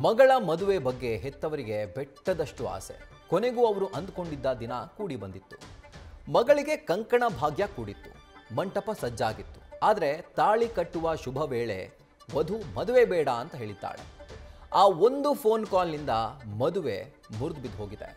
ಮಗಳ ಮದುವೆ ಬಗ್ಗೆ ಹೆತ್ತವರಿಗೆ ಬೆಟ್ಟದಷ್ಟು ಆಸೆ. ಕೊನೆಗೂ ಅವರು ಅಂದುಕೊಂಡಿದ್ದ ದಿನ ಕೂಡಿ ಬಂದಿತ್ತು. ಮಗಳಿಗೆ ಕಂಕಣ ಭಾಗ್ಯ ಕೂಡಿತ್ತು, ಮಂಟಪ ಸಜ್ಜಾಗಿತ್ತು. ಆದರೆ ತಾಳಿ ಕಟ್ಟುವ ಶುಭ ವೇಳೆ ವಧು ಮದುವೆ ಬೇಡ ಅಂತ ಹೇಳಿದ್ದಾಳೆ. ಆ ಒಂದು ಫೋನ್ ಕಾಲ್ನಿಂದ ಮದುವೆ ಮುರಿದು ಬಿದ್ದು ಹೋಗಿದೆ.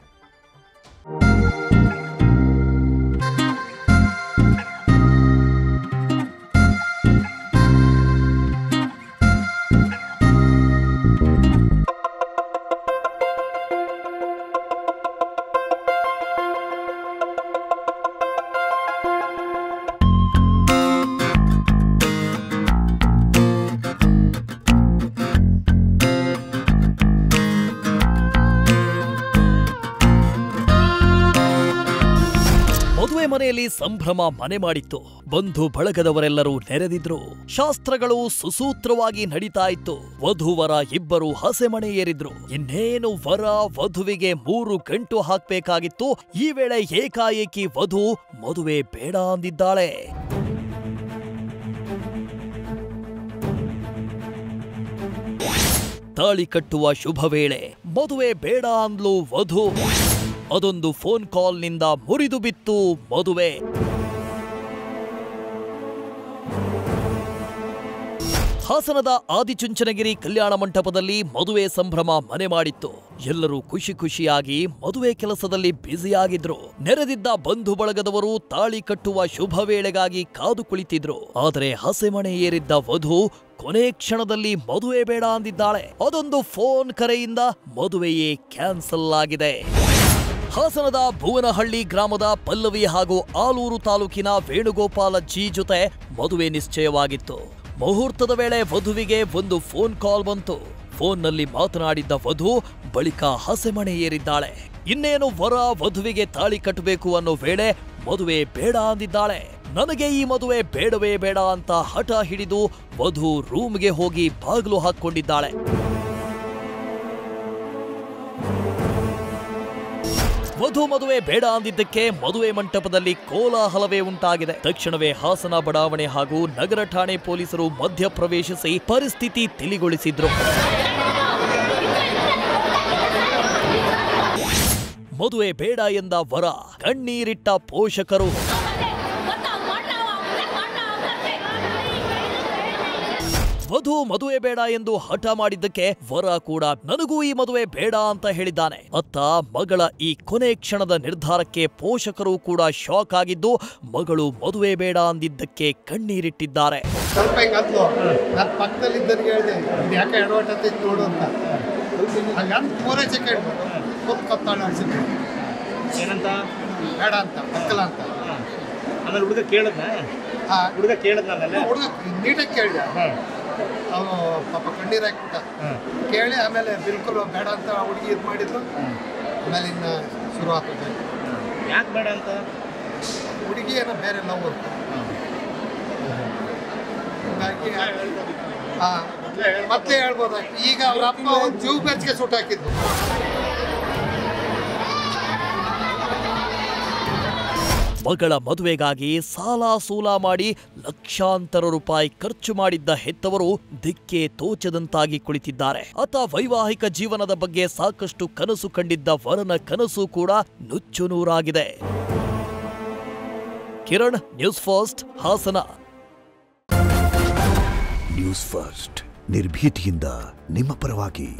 ಮದುವೆ ಮನೆಯಲ್ಲಿ ಸಂಭ್ರಮ ಮನೆ ಮಾಡಿತ್ತು. ಬಂಧು ಬಳಗದವರೆಲ್ಲರೂ ನೆರೆದಿದ್ರು. ಶಾಸ್ತ್ರಗಳು ಸುಸೂತ್ರವಾಗಿ ನಡೀತಾ ಇತ್ತು. ವಧುವರ ಇಬ್ಬರು ಹಸೆಮಣೆ ಏರಿದ್ರು. ಇನ್ನೇನು ವರ ವಧುವಿಗೆ 3 ಗಂಟು ಹಾಕ್ಬೇಕಾಗಿತ್ತು. ಈ ವೇಳೆ ಏಕಾಏಕಿ ವಧು ಮದುವೆ ಬೇಡ ಅಂದಿದ್ದಾಳೆ. ತಾಳಿ ಕಟ್ಟುವ ಶುಭ ವೇಳೆ ಮದುವೆ ಬೇಡ ಅಂದ್ಲು ವಧು. ಅದೊಂದು ಫೋನ್ ಕಾಲ್ನಿಂದ ಮುರಿದು ಬಿತ್ತು ಮದುವೆ. ಹಾಸನದ ಆದಿಚುಂಚನಗಿರಿ ಕಲ್ಯಾಣ ಮಂಟಪದಲ್ಲಿ ಮದುವೆ ಸಂಭ್ರಮ ಮನೆ ಮಾಡಿತ್ತು. ಎಲ್ಲರೂ ಖುಷಿ ಖುಷಿಯಾಗಿ ಮದುವೆ ಕೆಲಸದಲ್ಲಿ ಬ್ಯುಸಿಯಾಗಿದ್ರು. ನೆರೆದಿದ್ದ ಬಂಧು ಬಳಗದವರು ತಾಳಿ ಕಟ್ಟುವ ಶುಭ ವೇಳೆಗಾಗಿ ಕಾದು ಕುಳಿತಿದ್ರು. ಆದರೆ ಹಸೆಮಣೆ ಏರಿದ್ದ ವಧು ಕೊನೆ ಕ್ಷಣದಲ್ಲಿ ಮದುವೆ ಬೇಡ ಅಂದಿದ್ದಾಳೆ. ಅದೊಂದು ಫೋನ್ ಕರೆಯಿಂದ ಮದುವೆಯೇ ಕ್ಯಾನ್ಸಲ್ ಆಗಿದೆ. ಹಾಸನದ ಭುವನಹಳ್ಳಿ ಗ್ರಾಮದ ಪಲ್ಲವಿ ಹಾಗೂ ಆಲೂರು ತಾಲೂಕಿನ ವೇಣುಗೋಪಾಲ ಜಿ ಜೊತೆ ಮದುವೆ ನಿಶ್ಚಯವಾಗಿತ್ತು. ಮುಹೂರ್ತದ ವೇಳೆ ವಧುವಿಗೆ ಒಂದು ಫೋನ್ ಕಾಲ್ ಬಂತು. ಫೋನ್ನಲ್ಲಿ ಮಾತನಾಡಿದ್ದ ವಧು ಬಳಿಕ ಹಸೆಮಣೆ ಏರಿದ್ದಾಳೆ. ಇನ್ನೇನು ವರ ವಧುವಿಗೆ ತಾಳಿ ಕಟ್ಟಬೇಕು ಅನ್ನೋ ವೇಳೆ ಮದುವೆ ಬೇಡ ಅಂದಿದ್ದಾಳೆ. ನನಗೆ ಈ ಮದುವೆ ಬೇಡವೇ ಬೇಡ ಅಂತ ಹಠ ಹಿಡಿದು ವಧು ರೂಮ್ಗೆ ಹೋಗಿ ಬಾಗಿಲು ಹಾಕೊಂಡಿದ್ದಾಳೆ. ವಧು ಮದುವೆ ಬೇಡ ಅಂದಿದ್ದಕ್ಕೆ ಮದುವೆ ಮಂಟಪದಲ್ಲಿ ಕೋಲಾಹಲವೇ ಉಂಟಾಗಿದೆ. ತಕ್ಷಣವೇ ಹಾಸನ ಬಡಾವಣೆ ಹಾಗೂ ನಗರ ಠಾಣೆ ಪೊಲೀಸರು ಮಧ್ಯಪ್ರವೇಶಿಸಿ ಪರಿಸ್ಥಿತಿ ತಿಳಿಗೊಳಿಸಿದ್ರು. ಮದುವೆ ಬೇಡ ಎಂದ ವರ, ಕಣ್ಣೀರಿಟ್ಟ ಪೋಷಕರು. ವಧು ಮದುವೆ ಬೇಡ ಎಂದು ಹಠ ಮಾಡಿದ್ದಕ್ಕೆ ವರ ಕೂಡ ನನಗೂ ಈ ಮದುವೆ ಬೇಡ ಅಂತ ಹೇಳಿದ್ದಾನೆ. ಅತ್ತ ಮಗಳ ಈ ಕೊನೆ ಕ್ಷಣದ ನಿರ್ಧಾರಕ್ಕೆ ಪೋಷಕರು ಕೂಡ ಶಾಕ್ ಆಗಿದ್ದು ಮಗಳು ಮದುವೆ ಬೇಡ ಅಂದಿದ್ದಕ್ಕೆ ಕಣ್ಣೀರಿಟ್ಟಿದ್ದಾರೆ. ಸ್ವಲ್ಪ ನಾನು ಪಕ್ಕದಲ್ಲಿದ್ದರಿಗೆ ಹೇಳಿದೆ, ಯಾಕೆ ಎಡವಟ್ಟತ್ತೆ ನೋಡು ಅಂತ. ಹಾಗಂತ 3 ಸೆಕೆಂಡ್ ಕೊತ್ತಾಳೆ ಅನ್ಸಿದ್ರು. ಏನಂತ ಬೇಡ ಅಂತ ಮಕ್ಕಳ ಅಂತ. ಆಮೇಲೆ ಹುಡುಗ ಕೇಳದ್ನ ಹುಡುಗ ನೀಟಾಗಿ ಕೇಳಿದೆ. ಅವನು ಪಾಪ ಕಣ್ಣೀರು ಹಾಕ್ಬಿಟ್ಟ. ಕೇಳಿ ಆಮೇಲೆ ಬಿಲ್ಕುಲ್ ಬೇಡ ಅಂತ ಹುಡುಗಿ ಇದು ಮಾಡಿದ್ರು. ಆಮೇಲೆ ಇನ್ನು ಶುರು ಆಗ್ತದೆ. ಯಾಕೆ ಬೇಡ ಅಂತ? ಹುಡುಗಿ ಏನೋ ಬೇರೆ ಲವ್ ಅಂತ. ಹೀಗಾಗಿ ಮತ್ತೆ ಹೇಳ್ಬೋದು. ಈಗ ಅವ್ರ ಅಪ್ಪ ಒಂದು ಜೀವ ಬೆಚ್ಚಿಗೆ ಸುಟ್ಟು ಹಾಕಿದ್ದು. ಮಗಳ ಮದುವೆಗಾಗಿ ಸಾಲ ಸೂಲ ಮಾಡಿ ಲಕ್ಷಾಂತರ ರೂಪಾಯಿ ಖರ್ಚು ಮಾಡಿದ್ದ ಹೆತ್ತವರು ದಿಕ್ಕೆ ತೋಚದಂತಾಗಿ ಕುಳಿತಿದ್ದಾರೆ. ಆತ ವೈವಾಹಿಕ ಜೀವನದ ಬಗ್ಗೆ ಸಾಕಷ್ಟು ಕನಸು ಕಂಡಿದ್ದ ವರನ ಕನಸು ಕೂಡ ನುಚ್ಚು ನೂರಾಗಿದೆ. Kiran, news first, Hassan. News first ನಿರ್ಭೀತಿಯಿಂದ ನಿಮ್ಮ ಪರವಾಗಿ.